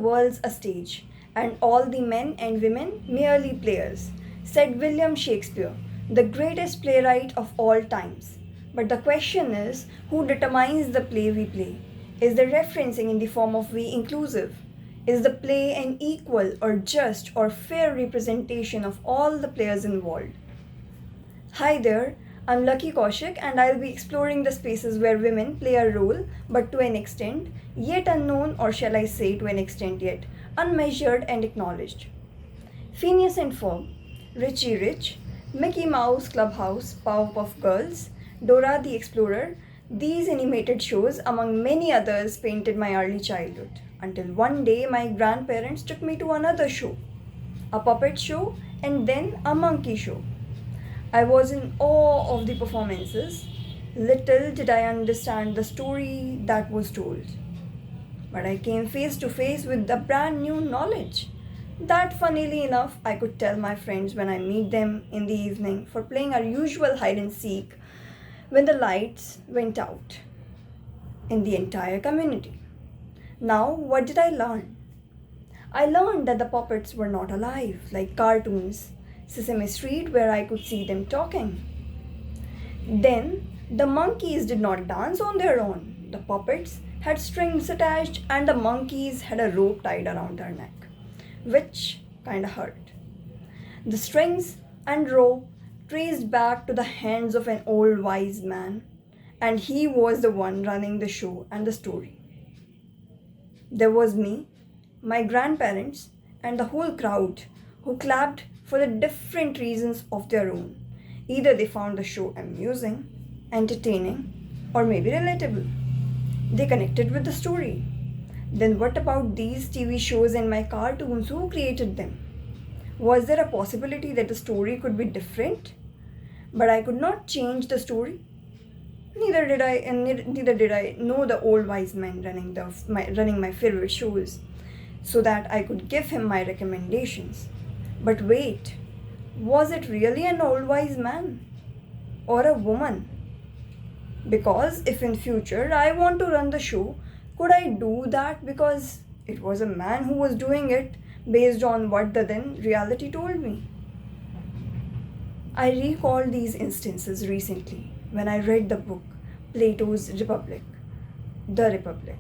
world's a stage, and all the men and women merely players, said William Shakespeare, the greatest playwright of all times. But the question is, who determines the play we play? Is the referencing in the form of we inclusive? Is the play an equal or just or fair representation of all the players involved? Hi there, I'm Lucky Kaushik and I'll be exploring the spaces where women play a role, but to an extent yet unknown, or shall I say to an extent yet unmeasured and acknowledged. Phineas and Ferb, Richie Rich, Mickey Mouse Clubhouse, Powerpuff Girls, Dora the Explorer, these animated shows, among many others, painted my early childhood. Until one day my grandparents took me to another show, a puppet show, and then a monkey show. I was in awe of the performances. Little did I understand the story that was told. But I came face to face with the brand new knowledge that, funnily enough, I could tell my friends when I meet them in the evening for playing our usual hide and seek when the lights went out in the entire community. Now, what did I learn? I learned that the puppets were not alive, like cartoons, Sesame Street, where I could see them talking. Then, the monkeys did not dance on their own. The puppets had strings attached and the monkeys had a rope tied around their neck, which kinda hurt. The strings and rope traced back to the hands of an old wise man, and he was the one running the show and the story. There was me, my grandparents, and the whole crowd who clapped for the different reasons of their own. Either they found the show amusing, entertaining, or maybe relatable. They connected with the story. Then what about these TV shows and my cartoons? Who created them? Was there a possibility that the story could be different? But I could not change the story. Neither did I know the old wise man running my favorite shows, so that I could give him my recommendations. But wait, was it really an old wise man or a woman? Because if in future I want to run the show, could I do that because it was a man who was doing it based on what the then reality told me? I recalled these instances recently when I read the book Plato's Republic, The Republic,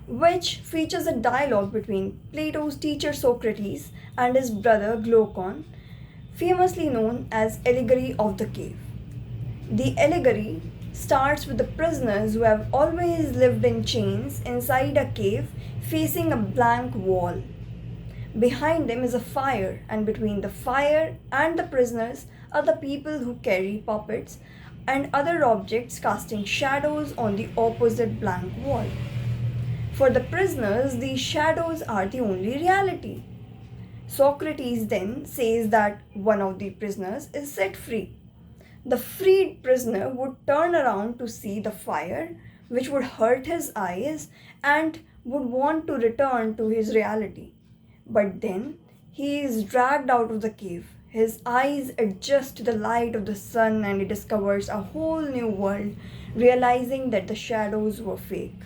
which features a dialogue between Plato's teacher Socrates and his brother Glaucon, famously known as Allegory of the Cave. The allegory starts with the prisoners who have always lived in chains inside a cave facing a blank wall. Behind them is a fire, and between the fire and the prisoners are the people who carry puppets and other objects casting shadows on the opposite blank wall. For the prisoners, these shadows are the only reality. Socrates then says that one of the prisoners is set free. The freed prisoner would turn around to see the fire, which would hurt his eyes, and would want to return to his reality. But then he is dragged out of the cave. His eyes adjust to the light of the sun and he discovers a whole new world, realizing that the shadows were fake.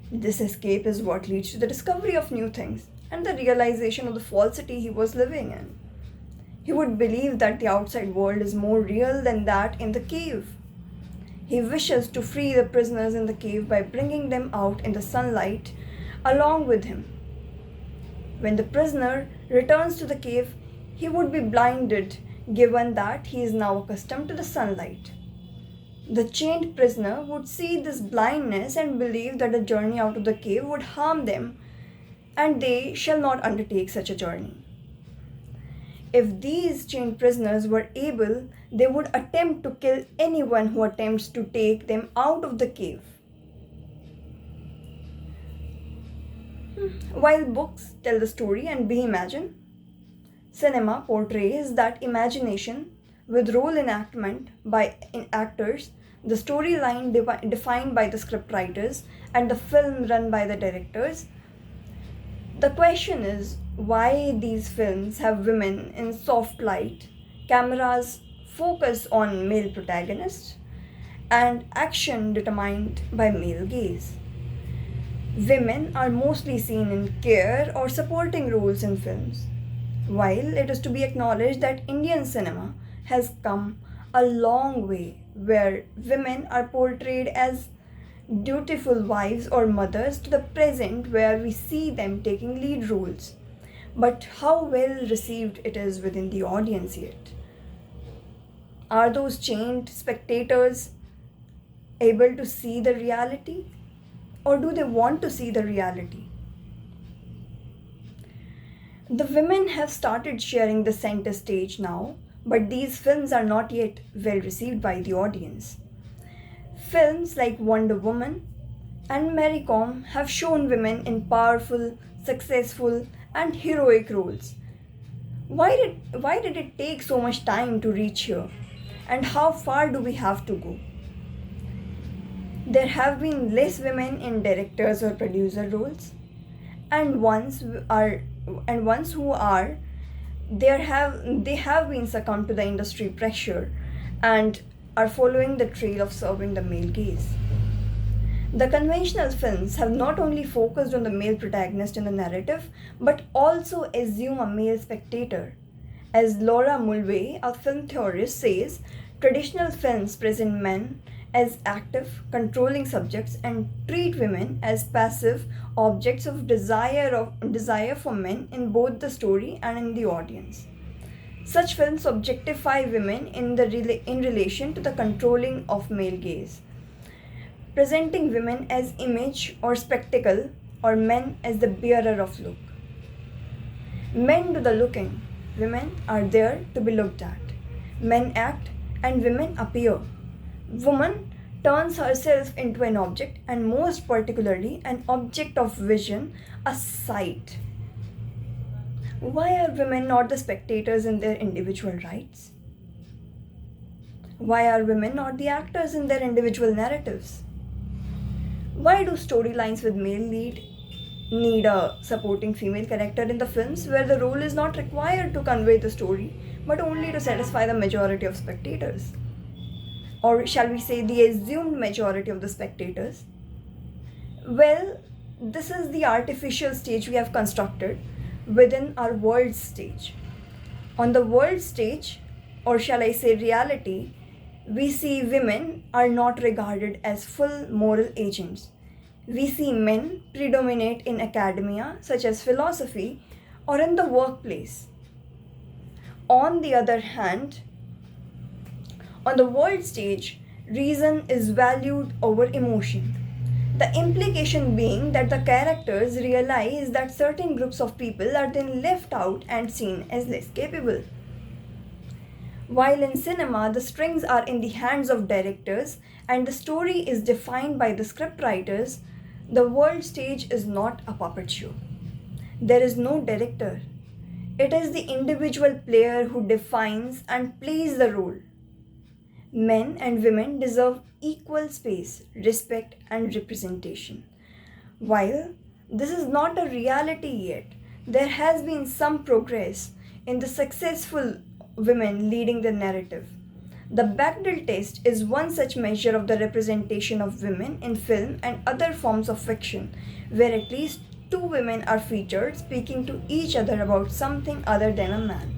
This escape is what leads to the discovery of new things and the realization of the falsity he was living in. He would believe that the outside world is more real than that in the cave. He wishes to free the prisoners in the cave by bringing them out in the sunlight along with him. When the prisoner returns to the cave, he would be blinded, given that he is now accustomed to the sunlight. The chained prisoner would see this blindness and believe that the journey out of the cave would harm them, and they shall not undertake such a journey. If these chained prisoners were able, they would attempt to kill anyone who attempts to take them out of the cave. While books tell the story and be imagined, cinema portrays that imagination with role enactment by actors, the storyline defined by the scriptwriters, and the film run by the directors. The question is why these films have women in soft light, cameras focus on male protagonists, and action determined by male gaze. Women are mostly seen in care or supporting roles in films. While it is to be acknowledged that Indian cinema has come a long way where women are portrayed as dutiful wives or mothers to the present where we see them taking lead roles. But how well received it is within the audience yet? Are those chained spectators able to see the reality? Or do they want to see the reality? The women have started sharing the center stage now, but these films are not yet well received by the audience. Films like Wonder Woman and Mary Kom have shown women in powerful, successful, and heroic roles. Why did it take so much time to reach here? And how far do we have to go? There have been less women in directors or producer roles, and ones who are they have been succumbed to the industry pressure and are following the trail of serving the male gaze. The conventional films have not only focused on the male protagonist in the narrative but also assume a male spectator. As Laura Mulvey, a film theorist, says, traditional films present men as active, controlling subjects and treat women as passive objects of desire for men in both the story and in the audience. Such films objectify women in relation to the controlling of male gaze, presenting women as image or spectacle or men as the bearer of look. Men do the looking, women are there to be looked at. Men act and women appear. Woman turns herself into an object, and most particularly an object of vision, a sight. Why are women not the spectators in their individual rights? Why are women not the actors in their individual narratives? Why do storylines with male lead need a supporting female character in the films where the role is not required to convey the story but only to satisfy the majority of spectators? Or shall we say the assumed majority of the spectators? Well, this is the artificial stage we have constructed within our world stage. On the world stage, or shall I say reality, we see women are not regarded as full moral agents. We see men predominate in academia, such as philosophy, or in the workplace. On the other hand, on the world stage, reason is valued over emotion. The implication being that the characters realize that certain groups of people are then left out and seen as less capable. While in cinema, the strings are in the hands of directors and the story is defined by the scriptwriters, the world stage is not a puppet show. There is no director. It is the individual player who defines and plays the role. Men and women deserve equal space, respect, and representation. While this is not a reality yet, there has been some progress in the successful women leading the narrative. The Bechdel test is one such measure of the representation of women in film and other forms of fiction, where at least two women are featured speaking to each other about something other than a man.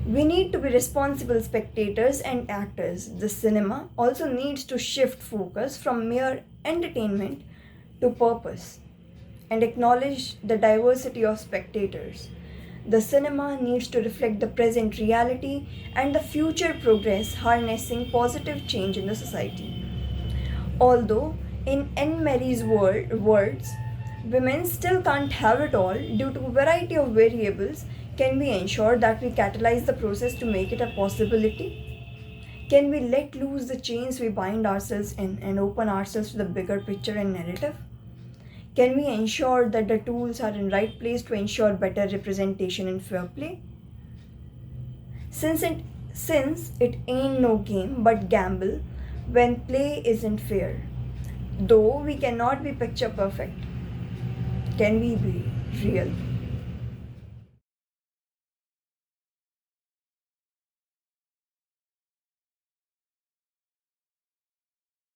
We need to be responsible spectators and actors. The cinema also needs to shift focus from mere entertainment to purpose and acknowledge the diversity of spectators. The cinema needs to reflect the present reality and the future progress, harnessing positive change in the society. Although, in Anne Marie's words, women still can't have it all due to a variety of variables. Can we ensure that we catalyze the process to make it a possibility? Can we let loose the chains we bind ourselves in and open ourselves to the bigger picture and narrative? Can we ensure that the tools are in right place to ensure better representation and fair play? Since it ain't no game but gamble when play isn't fair. Though we cannot be picture perfect, can we be real?